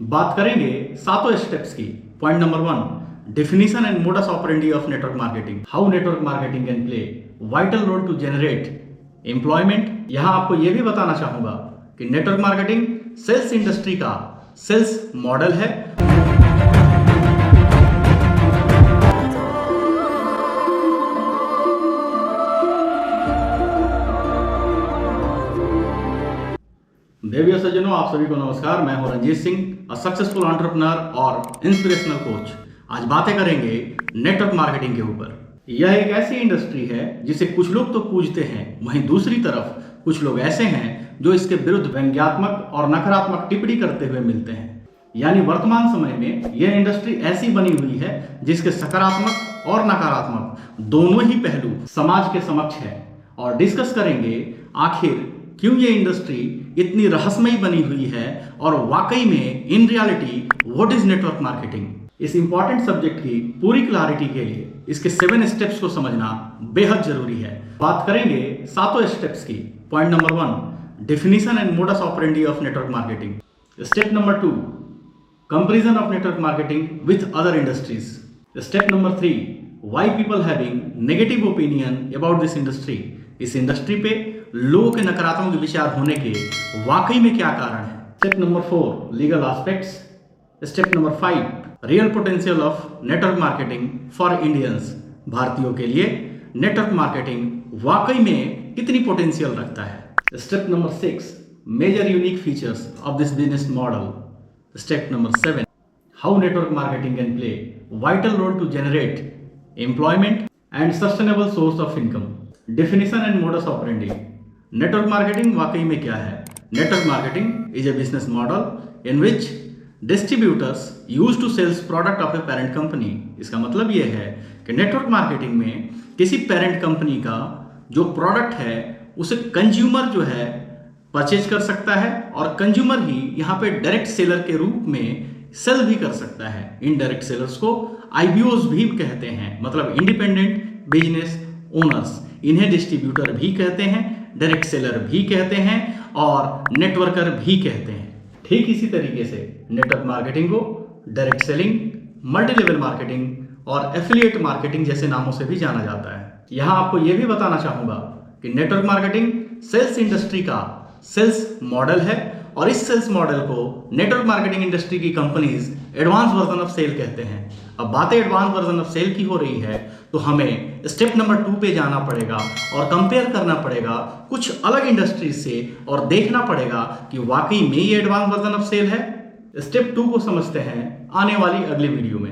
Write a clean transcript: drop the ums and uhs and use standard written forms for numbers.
बात करेंगे सातों स्टेप्स की। Point number 1, definition and modus operandi of network marketing. How network marketing can play vital role to generate employment. यहां आपको यह भी बताना चाहूंगा कि नेटवर्क मार्केटिंग सेल्स इंडस्ट्री का सेल्स मॉडल है। देवियों सज्जनों, आप सभी को नमस्कार। मैं हूं रंजीत सिंह, सक्सेसफुल एंटरप्रेन्योर और इंस्पिरेशनल कोच। आज बातें करेंगे नेटवर्क मार्केटिंग के ऊपर। यह एक ऐसी इंडस्ट्री है जिसे कुछ लोग तो पूजते हैं, वहीं दूसरी तरफ कुछ लोग ऐसे हैं जो इसके विरुद्ध व्यंग्यात्मक और नकारात्मक टिप्पणी करते हुए मिलते हैं। यानी वर्तमान समय में यह इंडस्ट्री ऐसी बनी हुई है जिसके सकारात्मक और नकारात्मक दोनों ही पहलू समाज के समक्ष है। और डिस्कस करेंगे आखिर क्यों ये इंडस्ट्री इतनी रहस्यमयी बनी हुई है और वाकई में in reality what is network marketing. इस इंपॉर्टेंट सब्जेक्ट की पूरी क्लैरिटी के लिए इसके 7 स्टेप्स को समझना बेहद जरूरी है। बात करेंगे सातों स्टेप्स की। Point number 1, definition and modus operandi of network marketing. Step number 2, comparison of network marketing with other industries. Step number 3, why people having negative opinion about this industry. इस इंडस्ट्री पे लोगों के नकारात्मक विचार होने के वाकई में क्या कारण है। Step number 4, legal aspects. Step number 5, real potential of network marketing for Indians. भारतीयों के लिए नेटवर्क मार्केटिंग वाकई में कितनी पोटेंशियल रखता है। Step number 6, major unique features of this business model. Step number 7, how network marketing can play vital role to generate employment and sustainable source of income. Definition and modus operandi. Network marketing वाकई में क्या है। Network marketing is a business model in which distributors use to sales product of a parent company. इसका मतलब यह है कि network marketing में किसी पेरेंट कंपनी का जो प्रोडक्ट है उसे कंज्यूमर जो है परचेज कर सकता है और कंज्यूमर ही यहाँ पे डायरेक्ट सेलर के रूप में सेल भी कर सकता है। इनडायरेक्ट सेलर्स को IBOs भी कहते हैं, मतलब इंडिपेंडेंट बिजनेस ओनर्स। इन्हें डिस्ट्रीब्यूटर भी कहते हैं, डायरेक्ट सेलर भी कहते हैं और नेटवर्कर भी कहते हैं। ठीक इसी तरीके से नेटवर्क मार्केटिंग को direct selling, multi level marketing और एफिलिएट मार्केटिंग जैसे नामों से भी जाना जाता है। यहां आपको यह भी बताना चाहूंगा कि नेटवर्क मार्केटिंग सेल्स इंडस्ट्री का सेल्स मॉडल है और इस सेल्स मॉडल को नेटवर्क मार्केटिंग इंडस्ट्री की companies advance version of sale कहते हैं। अब बातें एडवांस वर्जन ऑफ सेल की हो रही है तो हमें स्टेप नंबर 2 पे जाना पड़ेगा और कंपेयर करना पड़ेगा कुछ अलग इंडस्ट्रीज से और देखना पड़ेगा कि वाकई में ये एडवांस वर्जन ऑफ सेल है। स्टेप 2 को समझते हैं आने वाली अगली वीडियो में।